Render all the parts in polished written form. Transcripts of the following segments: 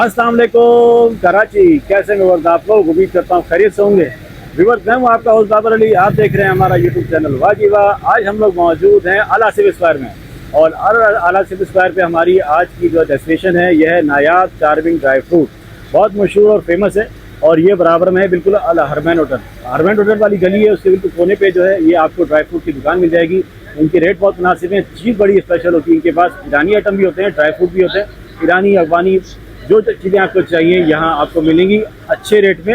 अस्सलाम वालेकुम कराची, कैसे हैं आप लोग? उम्मीद करता हूँ खैरियत से होंगे। व्यूअर्स, मैं हूँ आपका होस्ट बाबर अली। आप देख रहे हैं हमारा यूट्यूब चैनल वाजिबा। आज हम लोग मौजूद हैं आला सिविल स्क्वायर में, और आला सिविल स्क्वायर पे हमारी आज की जो डेस्टिनेशन है यह है नायाब चार्मिंग ड्राई फ्रूट। बहुत मशहूर और फेमस है, और ये बराबर में है बिल्कुल अल हरमैन होटल। हरमैन होटल वाली गली है, उसके बिल्कुल कोने पे जो है ये आपको ड्राई फ्रूट की दुकान मिल जाएगी। इनके रेट बहुत मुनासिब हैं, चीज़ बड़ी स्पेशल होती है। इनके पास ईरानी आइटम भी होते हैं, ड्राई फ्रूट भी होते हैं। ईरानी, अफगानी, जो चीज़ें आपको चाहिए यहाँ आपको मिलेंगी अच्छे रेट में।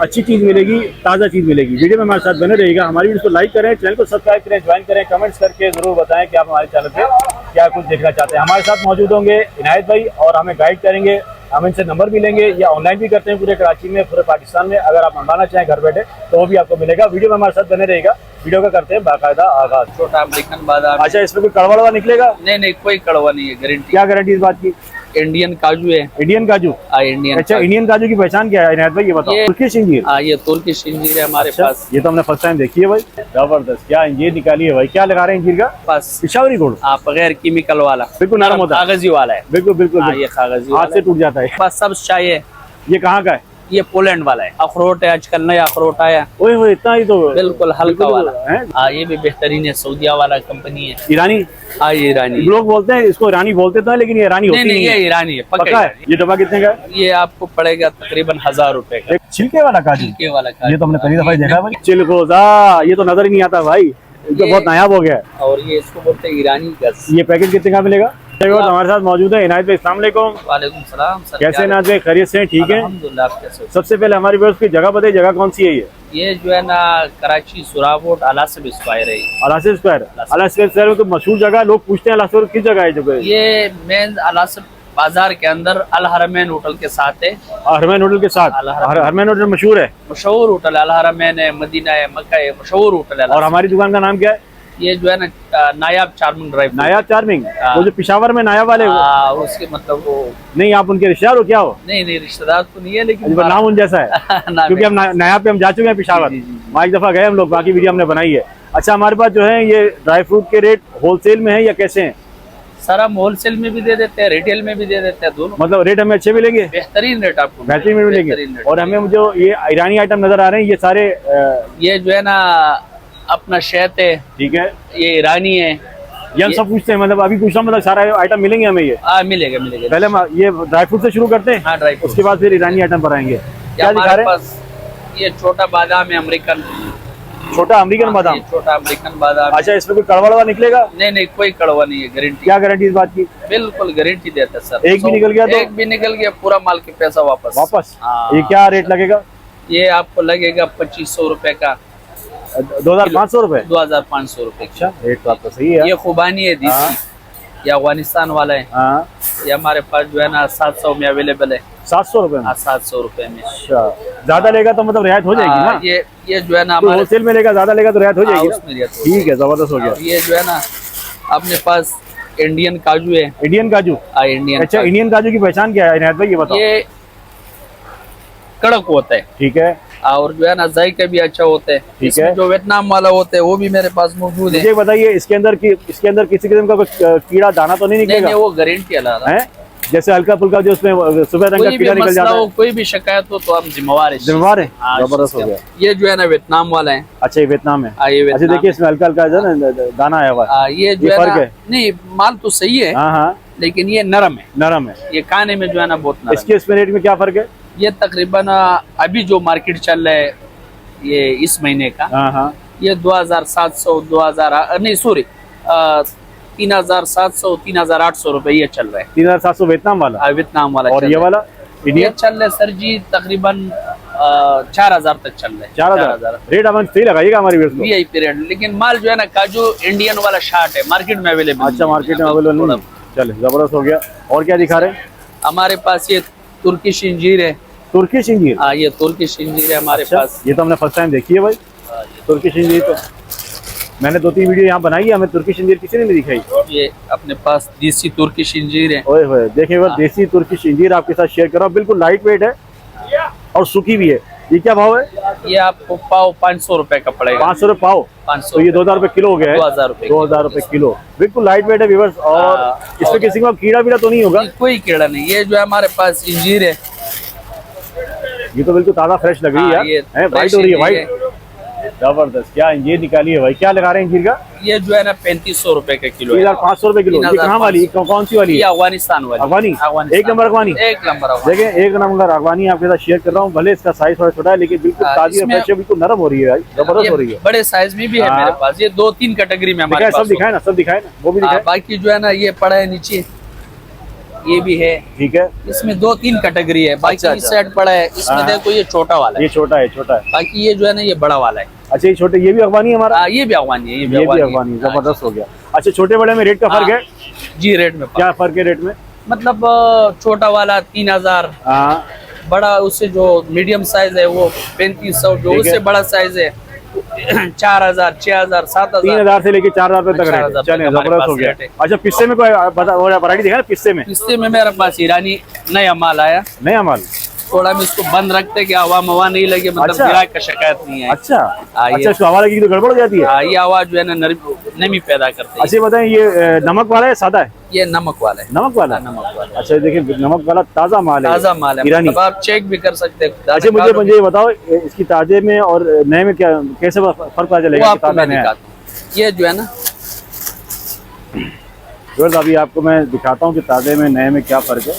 अच्छी चीज़ मिलेगी, ताज़ा चीज़ मिलेगी। वीडियो में हमारे साथ बने रहिएगा। हमारी वीडियो को लाइक करें, चैनल को सब्सक्राइब करें, ज्वाइन करें, कमेंट्स करके ज़रूर बताएं कि आप हमारे चैनल पे क्या कुछ देखना चाहते हैं। हमारे साथ मौजूद होंगे इनायत भाई, और हमें गाइड करेंगे। हम इनसे नंबर भी लेंगे, या ऑनलाइन भी करते हैं पूरे कराची में, पूरे पाकिस्तान में। अगर आप मंगाना चाहें घर बैठे तो वो भी आपको मिलेगा। वीडियो में हमारे साथ बने रहेगा। वीडियो का करते हैं बाकायदा आगाज। छोटा अमेरिकन बादाम। अच्छा, इसमें कोई कड़वा वड़वा निकलेगा? नहीं, कोई कड़वा नहीं है, गारंटी। क्या गारंटी इस बात की? इंडियन काजू है। इंडियन काजू? इंडियन। अच्छा, इंडियन काजू की पहचान क्या है इनायत भाई, ये बताओ। तुर्किश इंजीर? ये तुर्किश इंजीर है हमारे पास। ये तो हमने फर्स्ट टाइम देखी है भाई। जबरदस्त, क्या इंजीर निकाली है भाई। क्या लगा रहे हैं इंजीर का? बस पिशावरी गुड़, बगैर केमिकल वाला, बिल्कुल नरम होता है, कागजी वाला है। बिल्कुल बिल्कुल। ये कागजी हाथ से टूट जाता है। बस सब चाहिए। ये कहाँ का है? ये पोलैंड वाला है। अखरोट है, आजकल नया अखरोट आया। ओए होए, इतना ही तो बिल्कुल हल्का वाला है। ये भी बेहतरीन है, सऊदिया वाला कंपनी है। ईरानी? ये ईरानी। लोग बोलते हैं इसको ईरानी बोलते तो है, लेकिन ये ईरानी होती नहीं, ये ईरानी है, पक्का है। ये डब्बा कितने का है? ये आपको पड़ेगा तकरीबन 1000 रुपए का। एक छिलके वाला काजू? छिलके वाला काजू। ये तो हमने पहली दफा देखा है भाई। चिलगोजा, ये तो नजर ही नहीं आता भाई, ये तो बहुत नायाब हो गया है। और ये इसको बोलते हैं ईरानी गज। ये पैकेट कितने का मिलेगा? हमारे साथ मौजूद है इनायत भाई। अस्सलाम वालेकुम। वालेकुम सलाम सर। कैसे इनायत भाई, खैरियत से हैं? ठीक है अल्हम्दुलिल्लाह। आप कैसे हो? सबसे पहले हमारी व्यवस्था की जगह बताइए, जगह कौन सी है? ये जो है ना कराची सुराबोट आला सिविल स्क्वायर है। आला सिविल स्क्वायर? आला सिविल स्क्वायर में तो मशहूर जगह है, लोग पूछते हैं आला सिविल किस जगह है? जगह ये मेन आला सिविल बाजार के अंदर अल हरमैन होटल के साथ है। हरमैन होटल के साथ? हरमैन होटल मशहूर है, मशहूर होटल। अल हरमैन है, मदीना है, मक्का है, मशहूर होटल है। और हमारी दुकान का नाम क्या है? ये जो है ना नायाब चार्मिंग ड्राई। नायाब चार्मिंग? वो जो पिशावर में नायाब वाले? उसके मतलब वो नहीं, आप उनके रिश्तेदार हो क्या हो? नहीं, रिश्तेदार तो नहीं है, लेकिन नाम उन जैसा है। क्योंकि हम नायाब पे हम जा चुके हैं पिशावर, वहाँ एक दफा गए हम लोग, बाकी वीडियो हमने बनाई है। अच्छा, हमारे पास जो है ये ड्राई फ्रूट के रेट होलसेल में है या कैसे हैं? सर हम होलसेल में भी दे देते हैं, रिटेल में भी दे देते हैं, दोनों। मतलब रेट हमें अच्छे मिलेंगे? बेहतरीन रेट आपको बेहतरीन में मिलेंगे। और हमें जो ये ईरानी आइटम नजर आ रहे हैं ये सारे ये जो है ना अपना शहद है, ठीक है, ये ईरानी है। ये हम सब पूछते हैं, मतलब अभी पूछ रहा हूँ, मतलब सारा आइटम मिलेंगे हमें ये? मिलेगा। पहले हम ये ड्राई फ्रूट से शुरू करते हैं। ड्राई फ्रूट, उसके बाद फिर ईरानी आइटम पर आएंगे। क्या दिखा रहे हैं? ये छोटा बादाम है, अमेरिकन। छोटा अमेरिकन बादाम? छोटा अमेरिकन बादाम। अच्छा, इसमें कोई कड़वा वड़वा निकलेगा? नहीं, कोई कड़वा नहीं है, गारंटी। क्या गारंटी इस बात की? बिल्कुल गारंटी देता है सर। एक भी निकल गया तो? एक भी निकल गया, पूरा माल के पैसा वापस। ये क्या रेट लगेगा? ये आपको लगेगा 2500 रुपए का। 2500 रुपए? 2500 रुपए। अच्छा, रेट तो आपका सही है। ये खुबानी है देसी, ये अफगानिस्तान वाला है। ये हमारे पास जो है ना 700 में अवेलेबल है। 700 रुपए में? 700 रुपए में। अच्छा, ज्यादा लेगा तो मतलब रियायत हो जाएगी ना? ये जो है ना होलसेल में लेगा, ज्यादा लेगा तो रियायत हो जाएगी। ठीक है, जबरदस्त हो गया। ये जो है ना अपने पास इंडियन काजू है। इंडियन काजू? इंडियन। अच्छा, इंडियन काजू की पहचान क्या है इनायत भाई, ये बताओ। ये कड़क होता है, ठीक है, और जो है ना जायका भी अच्छा होता है। ठीक है। जो वियतनाम वाला होता है वो भी मेरे पास मौजूद है। मुझे बताइए, इसके अंदर किसी किस्म का कुछ कीड़ा दाना तो नहीं निकलेगा? नहीं, वो गारंटी अलावा है। जैसे हल्का फुल्का जो उसमें सुबह रंग का कीड़ा निकल जाता है, कोई भी शिकायत हो तो हम जिम्मेवार है। जबरदस्त हो गया। ये जो है ना वियतनाम वाला है। अच्छा, ये वियतनाम है? अच्छा, देखिए इसमें हल्का हल्का जो है ना दाना आया हुआ है। ये जो फर्क है? नहीं, माल तो सही है। हाँ, लेकिन ये नरम है। नरम है। ये खाने में जो है ना बहुत नरम। इसके रेट में क्या फर्क है? ये तकरीबन अभी जो मार्केट चल रहा है ये इस महीने का, ये 2700 नहीं सॉरी 3700 3800 रुपए ये चल रहा है। 3700 वियतनाम वाला? वियतनाम वाला। और ये वाला ये चल रहा है सर जी तकरीबन 4000 तक चल रहा है। 4000 रेट अपन सही लगाइएगा हमारी वीआईपी रेट। लेकिन माल जो है ना काजू इंडियन वाला शार्ट है, मार्केट में अवेलेबल। अच्छा, मार्केट में अवेलेबल नहीं? चले, जबरदस्त हो गया। और क्या दिखा रहे हैं? हमारे पास ये तुर्किश इंजीर है। तुर्किश इंजीर? ये तुर्किश इंजीर है हमारे पास। ये तो हमने फर्स्ट टाइम देखी है भाई, तुर्किश इंजीर। तो मैंने 2-3 वीडियो यहाँ बनाई है, हमें तुर्किश इंजीर किसी ने नहीं दिखाई। ये अपने पास देसी तुर्किश इंजीर है। ओए होए, देखिए देसी तुर्किश इंजीर आपके साथ शेयर कर रहा हूँ। बिल्कुल लाइट वेट है और सूखी भी है। ये क्या भाव है? ये आपको पाव 500 रुपए का पड़ेगा। 500 रुपए पाव। 500 तो ये 2000 रुपए किलो हो गया है। 2000 रुपए 2000 रुपए किलो, बिल्कुल लाइट वेट है व्यूअर्स। और इसमें किसी का कीड़ा वीड़ा तो नहीं होगा? कोई कीड़ा नहीं। ये जो है हमारे पास इंजीर है, ये तो बिल्कुल ताजा फ्रेश लग रही है, व्हाइट हो रही है, व्हाइट जबरदस्त। क्या इंजीर निकाली है भाई, क्या लगा रहे हैं इंजीर का? ये जो है ना 3500 रुपए का किलो है। 3500 रुपए किलो। ये कहाँ वाली, कौन सी वाली? ये अफगानिस्तान वाली। अफगानी, एक नंबर अफगानी। एक नंबर अफगानी। देखिए एक नंबर अफगानी आपके साथ शेयर कर रहा हूँ। भले इसका साइज थोड़ा छोटा है लेकिन बिल्कुल ताजी और फ्रेश है, बिल्कुल नरम हो रही है भाई, जबरदस्त हो रही है। बड़े साइज में भी है मेरे पास। ये 2-3 कैटेगरी में हमारे पास। सब दिखाए ना, सब दिखाए ना, वो भी दिखाए। बाकी जो है ना ये पड़ा है नीचे, ये भी है। ठीक है, इसमें 2-3 कैटेगरी है। बाकी इस साइड पड़ा है, इसमें देखो ये छोटा वाला है। ये छोटा है, छोटा है। बाकी ये जो है ना ये बड़ा वाला है। अच्छा ये छोटे, ये भी अफगानी है हमारा? ये भी अफगानी है। ये भी अफगानी, जबरदस्त हो गया। अच्छा छोटे बड़े में रेट का फर्क है? जी रेट में क्या फर्क है रेट में? मतलब छोटा वाला 3000, बड़ा उससे जो मीडियम साइज है वो 3500, जो उससे बड़ा साइज है 4000, 6000, 7000। 3000 से लेके 4000 रुपए तक रेट। चलिए जबरदस्त हो गया। अच्छा पिस्से में कोई वैरायटी दिखा? पिस्से में मेरे पास ईरानी नया माल आया। नया माल थोड़ा हम इसको बंद रखते कि हवा मवा नहीं लगे, मतलब ग्राहक का शिकायत नहीं है। अच्छा अच्छा, इसको हवा लगी तो गड़बड़ हो जाती है। ये आवाज जो है ना नमी पैदा करती है। अच्छा बताएं, ये नमक वाला है सादा है? ये नमक वाला है। नमक वाला? नमक वाला। अच्छा देखिए नमक वाला ताजा माल है, ताजा माल है, ईरानी। मतलब आप चेक भी कर सकते हैं। अच्छा मुझे ये बताओ, इसकी ताजे में और नए में क्या कैसे फर्क पता चलेगा? ये जो है ना अभी आपको मैं दिखाता हूँ कि ताजे में नए में क्या फर्क है।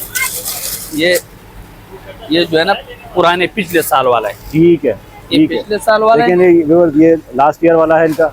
ये जो है ना पुराने पिछले साल वाला है। ठीक है, ये पिछले साल वाला है। ये लास्ट ईयर वाला है इनका।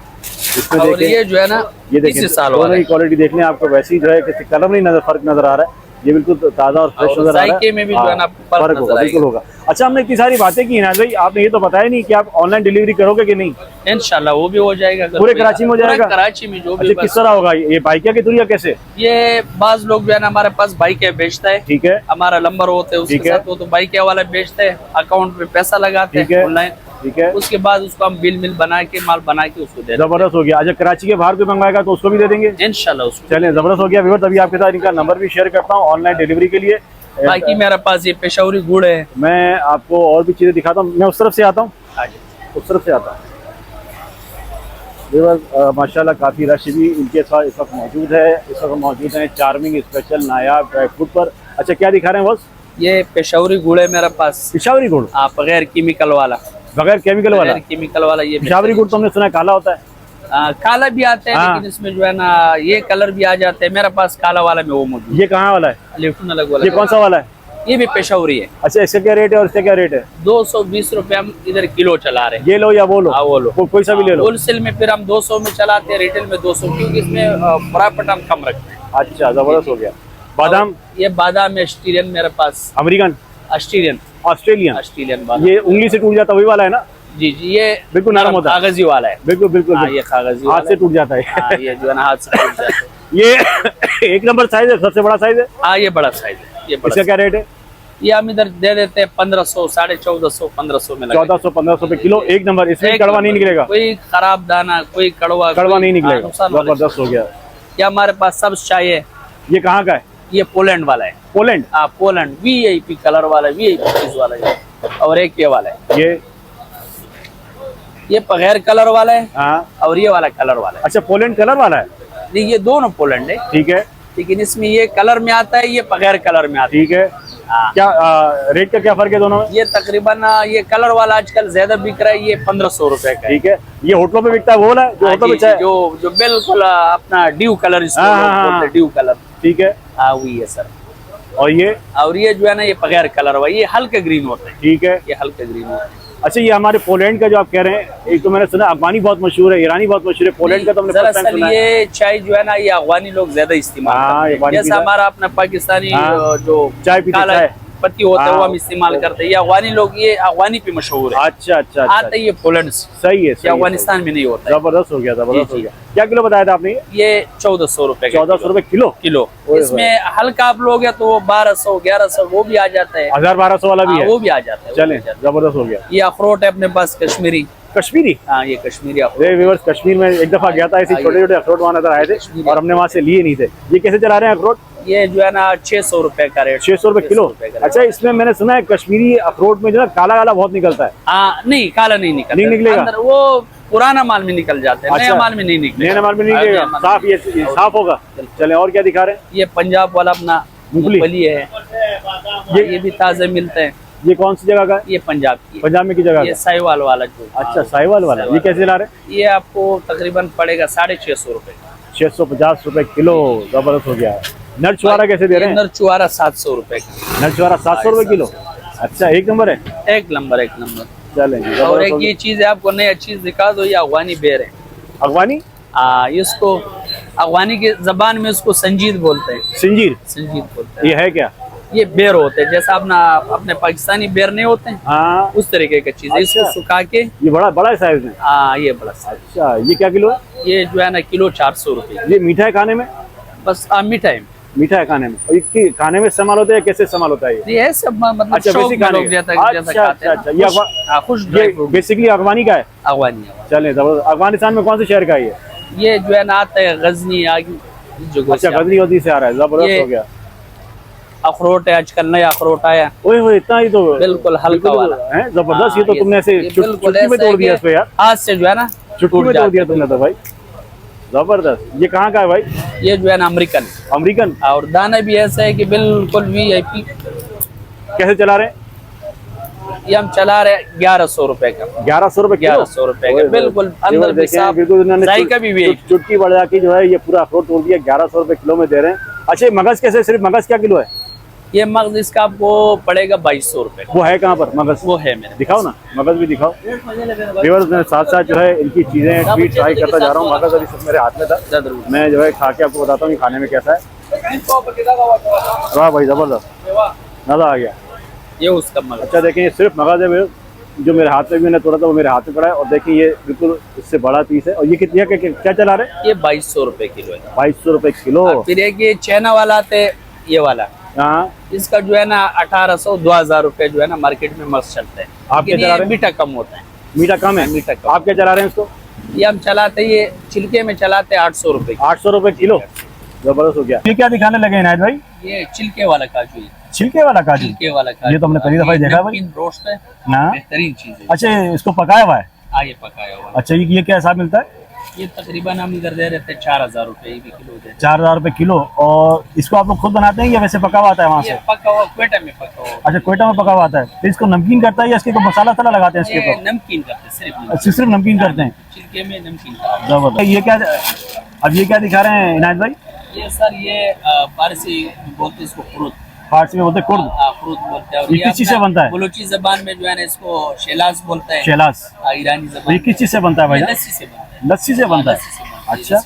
इसमें और ये जो है ना ये देखिए साल वाला है। क्वालिटी देखने आपको वैसी जो है किसी कलर नहीं नजर, फर्क नजर आ रहा है। ये बिल्कुल ताजा और फ्रेश नजर आ रहा है। में भी जो है ना फर्क होगा, बिल्कुल होगा। अच्छा हमने इतनी सारी बातें की ना भाई, आपने ये तो बताया नहीं कि आप ऑनलाइन डिलीवरी करोगे कि नहीं? इंशाल्लाह वो भी हो जाएगा। पूरे कराची में हो जाएगा? कराची में जो भी। किस तरह होगा ये, बाइकिया के थ्रू या कैसे? ये बाज लोग जो है ना हमारे पास बाइक बेचता है। ठीक है, हमारा नंबर होते है उसके साथ, वो तो बाइक वाला बेचते हैं, अकाउंट में पैसा लगाते हैं ऑनलाइन। ठीक है, उसके बाद उसको हम बिल बना के माल बना के उसको दे। जबरदस्त हो गया। अच्छा कराची के बाहर कोई मंगवाएगा तो उसको भी दे देंगे इंशाल्लाह उसको। चलिए जबरदस्त हो गया। व्यूअर्स अभी आपके साथ इनका नंबर भी शेयर करता हूँ ऑनलाइन डिलीवरी के लिए। बाकी मेरे पास ये पेशावरी गुड़ है। मैं आपको और भी चीजें दिखाता हूँ। मैं उस तरफ से आता हूँ, उस तरफ से आता हूँ। व्यूअर्स माशाल्लाह काफी रश भी इनके साथ इस वक्त मौजूद है। इस वक्त मौजूद है चार्मिंग स्पेशल नायाब ड्राई फ्रूट पर। अच्छा क्या दिखा रहे हैं बॉस? ये पेशावरी गुड़ है मेरे पास। पेशावरी गुड़? आप बगैर केमिकल वाला। बगैर केमिकल वाला? केमिकल वाला। ये पेशावरी गुड़ तो हमने सुना है काला होता है। काला भी आता है लेकिन इसमें जो है ना ये कलर भी आ जाते हैं। मेरे पास काला वाला में वो मौजूद। ये कहाँ वाला है? लिफ्टन अलग वाला। ये कौन सा वाला है? ये भी पेशावरी है। अच्छा इसका क्या रेट है और इसका क्या रेट है? 220 रुपए हम इधर किलो चला रहे हैं। ये लो या वो लो? वो लो, कोई सा भी ले लो। होलसेल में फिर हम 200 में चलाते हैं, रिटेल में 200, क्योंकि इसमें प्रॉफिट हम कम रखते हैं। अच्छा जबरदस्त हो गया। बादाम? ये बादाम ऑस्ट्रेलियन मेरे पास। अमेरिकन? ऑस्ट्रेलियन। ऑस्ट्रेलियन बादाम। ये उंगली से टूट जाता वही वाला है ना? जी जी, ये बिल्कुल नरम होता है, कागजी वाला है। बिल्कुल बिल्कुल। ये कागजी हाथ से टूट जाता है। ये जो है ना हाथ से टूट जाता है। ये एक नंबर साइज है, सबसे बड़ा साइज है। हाँ ये बड़ा साइज है। ये इसका क्या रेट है? ये हम इधर दे देते हैं 1500, 1450, 1500 में। 1400-1500 रुपए किलो, एक नंबर। इसमें कड़वा नहीं निकलेगा? कोई खराब दाना, कोई कड़वा नहीं निकलेगा। जबरदस्त हो गया। ये हमारे पास सब चाहिए। ये कहाँ का है? ये पोलैंड वाला है। पोलैंड? हाँ पोलैंड, VIP कलर वाला, VIP चीज वाला है। और एक ये वाला है। ये बगैर कलर वाला है। और ये वाला कलर वाला है। अच्छा पोलैंड कलर वाला है? नहीं ये दोनों पोलैंड है। ठीक है, लेकिन इसमें ये कलर में आता है, ये बगैर कलर में आता है। ठीक है। क्या रेट का क्या फर्क है दोनों में? ये तकरीबन ये कलर वाला आजकल ज्यादा बिक रहा है, ये 1500 रुपए का। ठीक है। ये होटलों पे बिकता है वो वाला जो होटलों में जो बिल्कुल अपना ड्यू कलर, ड्यू कलर। ठीक है, हाँ वही है सर। और ये जो है ना ये बगैर कलर वाला, ये हल्का ग्रीन होता है। ठीक है, ये हल्का ग्रीन होता है। अच्छा ये हमारे पोलैंड का जो आप कह रहे हैं, एक तो मैंने सुना अफगानी बहुत मशहूर है, ईरानी बहुत मशहूर है, पोलैंड का तो हमने फर्स्ट टाइम सुना है। ये चाय जो है ना ये अफगानी लोग ज्यादा इस्तेमाल करते हैं। जैसा हमारा अपना पाकिस्तानी जो चाय पीते पत्ती होता है वो हम इस्तेमाल करते हैं। ये अफगानी लोग, ये अफगानी पे मशहूर है। अच्छा अच्छा, आता है ये पोलैंड से। सही है, अफगानिस्तान में नहीं होता। जबरदस्त हो गया, जबरदस्त हो गया। क्या किलो बताया था आपने? ये 1400 रुपए। 1400 रुपए किलो। इसमें हल्का आप लोग है तो 1200, 1100 वो भी आ जाता है। 1200 वाला भी है, वो भी आ जाता है। चले जबरदस्त हो गया। ये अखरोट है अपने पास कश्मीरी। कश्मीरी? हाँ ये कश्मीरी अखरोट। कश्मीर में एक दफा गया था, ऐसे छोटे छोटे अखरोट वहाँ नजर आए थे और हमने वहाँ से लिए नहीं थे। ये कैसे चला रहे हैं अखरोट? ये जो है ना 600 रुपए का रेट। 600 रुपए किलो। अच्छा, इसमें मैंने सुना है कश्मीरी अखरोट में जो है काला काला बहुत निकलता है। हाँ, नहीं काला नहीं निकलता, नहीं निकलेगा? अंदर वो पुराना माल में निकल जाते हैं। अच्छा, नया माल में नहीं निकलेगा। नया माल में नहीं निकलेगा, साफ ये साफ होगा। चले, और क्या दिखा रहे हैं? ये पंजाब वाला अपना मूंगफली है, ये भी ताजे मिलते हैं। ये कौन सी जगह का है? ये पंजाब की है। पंजाब में की जगह ये का? साहिवाल वाला जो। अच्छा, साहिवाल वाला। ये कैसे ला रहे हैं? ये आपको तकरीबन पड़ेगा 650 रुपए का। 650 रुपए किलो। जबरदस्त हो गया। नर छुआरा कैसे दे रहे हैं? नर छुआरा 700 रुपए का। नर छुआरा 700 रुपए किलो। अच्छा, एक नंबर है। एक नंबर, एक नंबर। चलें। और एक ये चीज है, आपको नया चीज दिखा दो, ये अफगानी बेर है। अफगानी? इसको अफगानी की जबान में इसको संजीद बोलते हैं। संजीर? संजीद बोलते हैं। ये है क्या? ये बेर होते हैं, जैसा अपने पाकिस्तानी बेर नहीं होते हैं, हाँ, उस तरीके की चीज है। अच्छा। इसको सुखा के। ये बड़ा बड़ा साइज में? ये बड़ा साइज। अच्छा, ये क्या किलो है? ये जो है ना किलो 400 रुपए। ये मीठा है खाने में? बस मीठा है। मीठा है खाने में। और ये खाने में इस्तेमाल होता है? कैसे इस्तेमाल होता है ये? ये सब मतलब अच्छा, शौक वैसे में खाने लोग के। जैसा अच्छा, खाते हैं अच्छा, ना। ये खुश ड्राई फ्रूट बेसिकली अफगानी का है? अफगानी। चले, जबरदस्त। अफगानिस्तान में कौन से शहर का है ये? ये जो है ना आता है गजनी आगे जो। अच्छा, गजनी से आ रहा है। जबरदस्त हो गया। अखरोट है, आजकल नया अखरोट आया। ओए इतना ही तो बिल्कुल हल्का वाला है। जबरदस्त। ये तो तुमने ऐसे बिल्कुल चुटकी में तोड़ दिया इसको यार। हाथ से जो है ना चुटकी में तोड़ दिया तुमने तो भाई। जबरदस्त। ये कहाँ का है भाई? ये जो है ना अमेरिकन। अमेरिकन? और दाना भी ऐसा है कि बिल्कुल VIP। कैसे चला रहे हैं? ये हम चला रहे 1100 रुपए का। 1100 रुपए? 1100 रुपए का, बिल्कुल अंदर भी साफ, बिल्कुल। जायका भी VIP। चुटकी बढ़ा के जो है ये पूरा अखरोट तोड़ दिया। 1100 रुपए किलो में दे रहे हैं। अच्छा, मगज कैसे? सिर्फ मगज क्या किलो है? ये मगज इसका आपको पड़ेगा 2200 रुपए। वो है कहाँ पर मगज? वो है मेरे। दिखाओ ना, मगज भी दिखाओ। व्यूअर्स, मैं साथ साथ जो है इनकी चीजें ट्वीट ट्राई करता जा रहा हूँ। मगज अभी सब मेरे हाथ में था, मैं जो है खा के आपको बताता हूँ खाने में कैसा है। वाह भाई, जबरदस्त, मजा आ गया। ये उसका मगज। अच्छा, देखिए ये सिर्फ मगज है जो मेरे हाथ में भी मैंने तोड़ा था, वो मेरे हाथ में पड़ा है। और देखिए ये बिल्कुल इससे बड़ा पीस है। और ये कितनी क्या चला रहे हैं? ये 2200 रुपए किलो है। 2200 रुपए किलो। फिर एक ये चाइना वाला आते, ये वाला। हाँ, इसका जो है ना 1800-2000 रुपए जो है ना मार्केट में मस्त चलते हैं। आप क्या चला रहे हैं? मीठा कम होता है। मीठा कम है? मीठा कम। आप क्या चला रहे हैं इसको? ये हम चलाते, ये छिलके में चलाते 800 रुपए। 800 रुपए किलो। जबरदस्त हो गया। ये क्या दिखाने लगे इनायत भाई? ये छिलके वाला काजू है। छिलके वाला काजू? छिलके वाला काजू। ये तो हमने पहली दफा ही देखा है भाई। रोस्ट है ना, बेहतरीन चीज है। अच्छा, इसको पकाया हुआ है? ये पकाया हुआ। अच्छा, ये क्या हिसाब मिलता है? ये तकरीबन हम इधर दे रहे थे 4000 रुपए भी किलो दे। 4000 रुपए किलो। और इसको आप लोग खुद बनाते हैं या वैसे पका हुआ आता है वहाँ से? ये पका हुआ क्वेटा में पका हुआ। अच्छा, कोयटा में पका हुआ आता है। तो इसको नमकीन करता है या इसके मसाला तला लगाते हैं इसके ये ऊपर? नमकीन करते, सिर्फ नमकीन करते हैं। छिलके में नमकीन करते। जबरदस्त। ये क्या, अब ये क्या दिखा रहे हैं इनायत भाई? ये सर ये फारसी बोलते इसको फ्रूट। फारसी में बोलते हैं कुर्द? फ्रूट बोलते हैं। और ये किस चीज से बनता है? बलूची जबान में जो है ना इसको शेलास बोलते हैं। शेलास? ईरानी जबान। ये किस चीज से बनता है भाई? लस्सी से बनता है। लस्सी से बनता है। अच्छा,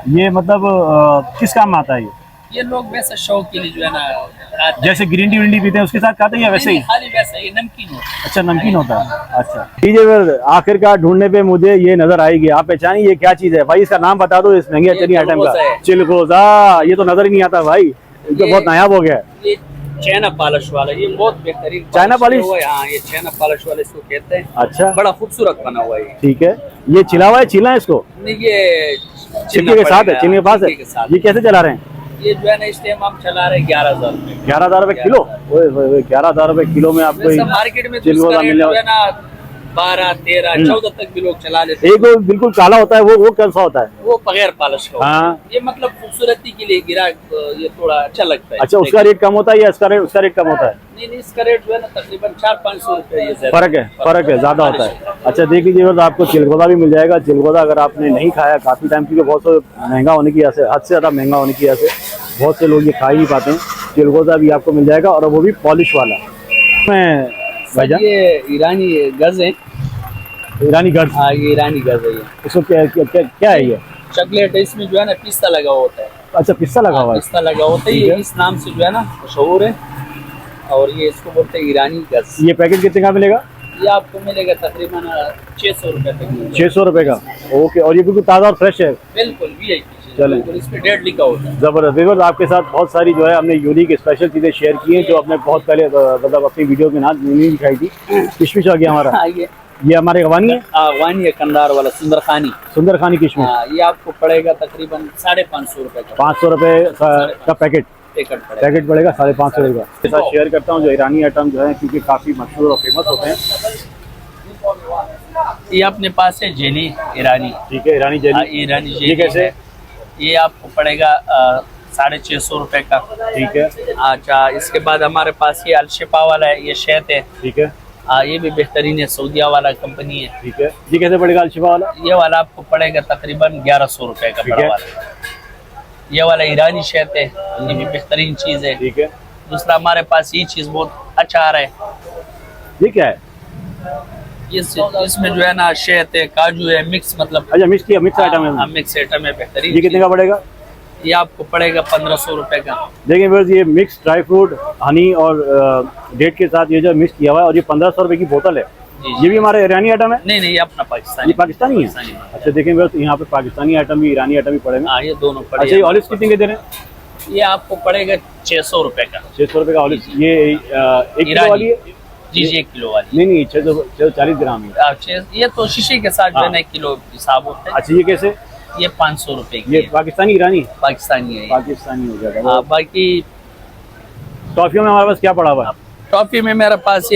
ये मतलब किस काम में आता है ये लोग वैसा शौक के लिए जो है ना, जैसे ग्रीन टी विंडी पीते हैं उसके साथ खाते हैं या वैसे ही? खाली वैसा, ये नमकीन होता है। अच्छा, नमकीन होता है। अच्छा, ठीक है। आखिरकार ढूंढने पे मुझे ये नजर आएगी। आप पहचानिए ये क्या चीज है भाई? इसका नाम बता दो इस महंगी चटनी आइटम का। चिलगोजा। ये तो नजर ही नहीं आता भाई, ये तो बहुत नायाब हो गया है। ये चाइना पॉलिश वाला, ये बहुत बेहतरीन चाइना पॉलिश? हाँ, ये चाइना पॉलिश वाला इसको कहते हैं। अच्छा, बड़ा खूबसूरत बना हुआ है। ठीक है। ये छिला हुआ है, छिला है इसको? नहीं, ये छिलके के साथ है, छिलके के पास है। ये कैसे चला रहे हैं? ये जो है ना इस टाइम हम चला रहे हैं 11,000 रुपए। 11,000 रुपए किलो? 11,000 रुपए किलो में आपको मार्केट में चिलगोजा मिल जो है ना 12, 13, 14 तक भी लोग चला लेते हैं। एक बिल्कुल काला होता है, वो कौन सा होता है? वो बगैर पॉलिश का। हाँ, ये मतलब खूबसूरती के लिए गिरा, ये थोड़ा अच्छा लगता है। अच्छा, उसका रेट कम होता है या उसका रेट कम होता है? नहीं, इसका रेट जो है ना तकरीबन 400-500 रुपए। फर्क है, ज्यादा होता है। अच्छा, देख लीजिए, आपको चिलगोजा भी मिल जाएगा। चिलगोजा अगर आपने नहीं खाया काफी टाइम, क्योंकि बहुत महंगा होने की वजह से, हद से ज्यादा महंगा होने की वजह से बहुत से लोग ये खा ही नहीं पाते हैं। चिलगोजा भी आपको मिल जाएगा, और वो भी पॉलिश वाला। मैं भाईजान, ये ईरानी गज है। ईरानी गज? हाँ, ये ईरानी गज है। इसको क्या है? ये चॉकलेट है, इसमें जो है ना पिस्ता लगा हुआ होता है। अच्छा, पिस्ता लगा हुआ है? पिस्ता लगा होता है। ये इस नाम से जो है ना मशहूर है, और ये इसको बोलते हैं ईरानी गज। ये पैकेट कितने का मिलेगा? ये आपको मिलेगा तकरीबन 600 रुपए तक। 600 रुपए का? ओके। और ये बिल्कुल ताज़ा और फ्रेश है? बिल्कुल VIP। चलें, इस पे डेट लिखा होता है। जबरदस्त। बिल्कुल, आपके साथ बहुत सारी जो है हमने यूनिक स्पेशल चीजें शेयर की हैं, जो आपने बहुत पहले मतलब अपनी वीडियो में नहीं दिखाई थी। किशमिश आ गया हमारा। ये हमारे अफगानी है? अफगानी है, कंधार वाला सुंदरखानी। सुंदरखानी किशमिश। ये आपको पड़ेगा तकरीबन 550 रुपए का। 500 रुपए का पैकेट? पैकेट पड़ेगा। पैकेट पड़ेगा 550 रुपये का। के साथ शेयर करता हूँ जो ईरानी आइटम जो है, क्योंकि काफ़ी मशहूर और फेमस होते हैं। ये अपने पास है जेली ईरानी। ठीक है, ईरानी जेली। ईरानी जेली ये कैसे? ये आपको पड़ेगा 650 रुपये का। ठीक है। अच्छा, इसके बाद हमारे पास ये अलशिफा वाला है, ये शहद है। ठीक है। ये भी बेहतरीन है, सऊदिया वाला कंपनी है। ठीक है। ये कैसे पड़ेगा अलशिफा वाला? ये वाला आपको पड़ेगा तकरीबन 1100 रुपये का बड़ा वाला। ये वाला ईरानी शहद है, ये भी बेहतरीन चीज़ है। ठीक है। दूसरा हमारे पास ये चीज़ बहुत अच्छा आ रहा है। ये क्या है? इसमें जो है ना शहद है, काजू है, मिक्स मतलब। अच्छा, मिक्स आइटम है। मिक्स आइटम है, बेहतरीन। ये कितने का पड़ेगा? ये आपको पड़ेगा 1500 रुपये का। देखिए बस, ये मिक्स ड्राई फ्रूट, हनी और डेट के साथ ये जो मिक्स किया हुआ है, और ये 1500 रुपये की बोतल है। ये भी हमारा ईरानी आइटम है? नहीं, ये अपना पाकिस्तानी। ये पाकिस्तानी है? अच्छा, देखें बस, यहाँ पे पाकिस्तानी आइटम भी, ईरानी आइटम भी पड़ेगा। हाँ, ये दोनों पड़ेगा। अच्छा, ये ऑलिव कितने के दे रहे हैं? ये आपको पड़ेगा 600 रुपये का। 600 रुपये का ऑलिव। ये 1 किलो वाली है? जी, 1 किलो वाली। नहीं, 640 ग्राम है। ये तो शीशे के साथ जो है ना 1 किलो हिसाब होता है। अच्छा, ये कैसे? ये 500 रुपये की ये है। पाकिस्तानी ईरानी? पाकिस्तानी है ये। पाकिस्तानी हो जाएगा। हाँ, बाकी टॉफियों में हमारे पास क्या पड़ा हुआ है? टॉफी में मेरे पास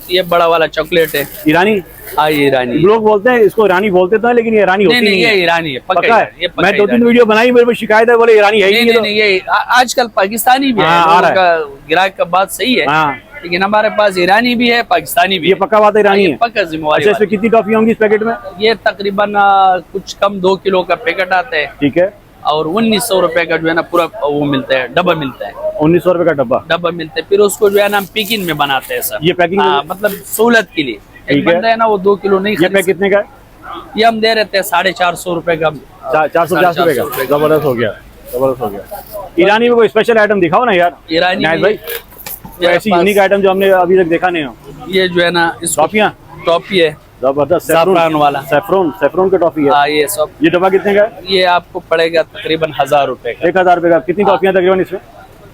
ये बड़ा वाला चॉकलेट है। ईरानी? हाँ, ये ईरानी। लोग बोलते हैं इसको ईरानी बोलते तो है, लेकिन ये ईरानी होती नहीं, ये ईरानी है, पक्का है। ये मैं 2-3 वीडियो बनाई, मेरे को शिकायत है, बोले ईरानी है ही नहीं, नहीं, ये आजकल पाकिस्तानी भी है। आ रहा है। ग्राहक का बात सही है, हाँ। लेकिन हमारे पास ईरानी भी है, पाकिस्तानी भी ये है। पक्का बात है, ईरानी है। पक्का जिम्मेवारी। अच्छा, इसमें कितनी टॉफी होंगी इस पैकेट में? ये तकरीबन कुछ कम 2 किलो का पैकेट आता है। ठीक है। और 1900 रुपए का जो है ना पूरा वो मिलता है, डब्बा मिलता है। 1900 रुपए का डब्बा मिलता है। फिर उसको जो है ना हम पैकिंग में बनाते हैं सर। ये पैकिंग मतलब सहूलत के लिए। एक है। बंदा है ना, वो 2 किलो नहीं ये पैक कितने का है? ये हम दे रहे थे 450 रुपए का। 450 रुपए का। जबरदस्त हो गया, जबरदस्त हो गया। ईरानी में कोई स्पेशल आइटम दिखाओ ना यार ईरानी भाई, ऐसी यूनिक आइटम जो हमने अभी तक देखा नहीं हो। ये जो है ना टॉफियाँ? टॉफी है जबरदस्त, ज़ाफ़रान वाला। सैफरन की टॉफी है। हाँ, ये सब। ये डब्बा कितने का है? ये आपको पड़ेगा तकरीबन 1000 रुपए का। 1000 रुपए का। कितनी टॉफियाँ तकरीबन इसमें?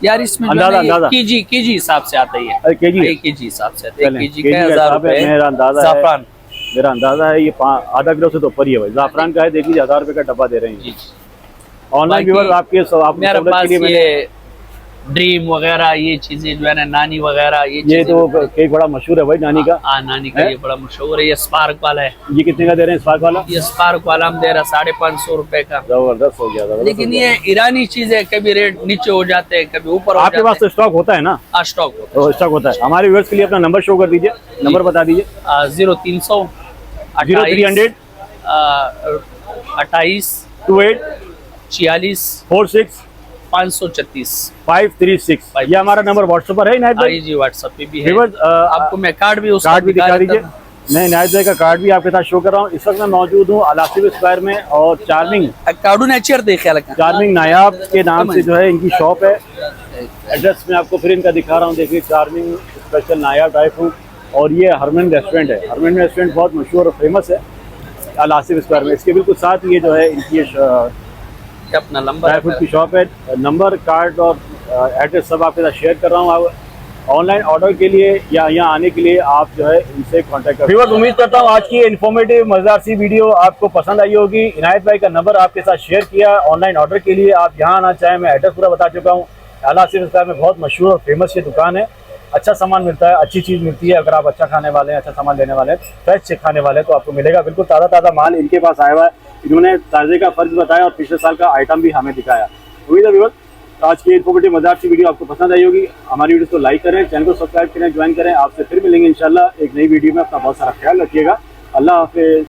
यार इसमें अंदाजा केजी हिसाब से आता है। अरे केजी हिसाब से केजी का 1000 रुपए। मेरा अंदाजा है ये आधा किलो से तो ऊपर ही है भाई। ज़ाफ़रान का है, देख लीजिए 1000 रुपए का डब्बा दे रहे हैं। ऑनलाइन व्यूअर्स आपके मेरे पास ये ड्रीम वगैरह ये चीजें जो है ना, नानी वगैरह ये तो केक बड़ा मशहूर है भाई नानी का। हाँ, नानी का ये बड़ा मशहूर है। ये स्पार्क वाला है। ये कितने का दे रहे हैं स्पार्क वाला? ये स्पार्क वाला हम दे रहा 550 रुपए का। जबरदस्त हो गया। लेकिन ये ईरानी चीज है, कभी रेट नीचे हो जाते हैं, कभी ऊपर। आपके पास तो स्टॉक होता है ना? स्टॉक होता है। हमारे व्यूअर्स के लिए अपना नंबर शो कर दीजिए, नंबर बता दीजिए। 0300 0300 28 28 46 46 536 536। ये हमारा नंबर व्हाट्सएप पर है इनायत भाई? जी, व्हाट्सएप पे भी है। आपको मैं कार्ड भी दिखा दीजिए। मैं इनायत भाई का कार्ड भी आपके साथ शो कर रहा हूँ। इस वक्त मैं मौजूद हूँ अलासिफ स्क्वायर में, और चार्मिंग नायाब के नाम से जो है इनकी शॉप है। एड्रेस मैं आपको फिर इनका दिखा रहा हूँ। देखिए, चार्मिंग स्पेशल नायाब ड्राई फ्रूट, और ये हरमन रेस्टोरेंट है। हरमन रेस्टोरेंट बहुत मशहूर और फेमस है अलासिफ स्क्वायर में। इसके बिल्कुल साथ ये जो है इनकी अपना नंबर ड्राई फ्रूट की शॉप है। नंबर, कार्ड और एड्रेस सब आपके साथ शेयर कर रहा हूँ। ऑनलाइन ऑर्डर के लिए या यहाँ आने के लिए आप जो है इनसे कांटेक्ट करें। व्यूअर्स, उम्मीद करता हूँ आज की इन्फॉर्मेटिव मजेदार सी वीडियो आपको पसंद आई होगी। इनायत भाई का नंबर आपके साथ शेयर किया। ऑनलाइन ऑर्डर के लिए आप यहाँ आना चाहें, मैं एड्रेस पूरा बता चुका हूँ। अलासिफ स्क्वायर में बहुत मशहूर और फेमस ये दुकान है। अच्छा सामान मिलता है, अच्छी चीज़ मिलती है। अगर आप अच्छा खाने वाले हैं, अच्छा सामान लेने वाले हैं, फ्रेश खाने वाले हैं, तो आपको मिलेगा। बिल्कुल ताज़ा माल इनके पास आया हुआ है। इन्होंने ताज़े का फर्ज बताया और पिछले साल का आइटम भी हमें दिखाया। उम्मीद है व्यूअर्स आज की इन्फॉर्मेटिव मजेदार सी वीडियो आपको पसंद आई होगी। हमारी वीडियो को लाइक करें, चैनल को सब्सक्राइब करें, ज्वाइन करें। आपसे फिर मिलेंगे इंशाल्लाह एक नई वीडियो में। अपना बहुत सारा ख्याल रखिएगा। अल्लाह हाफिज़।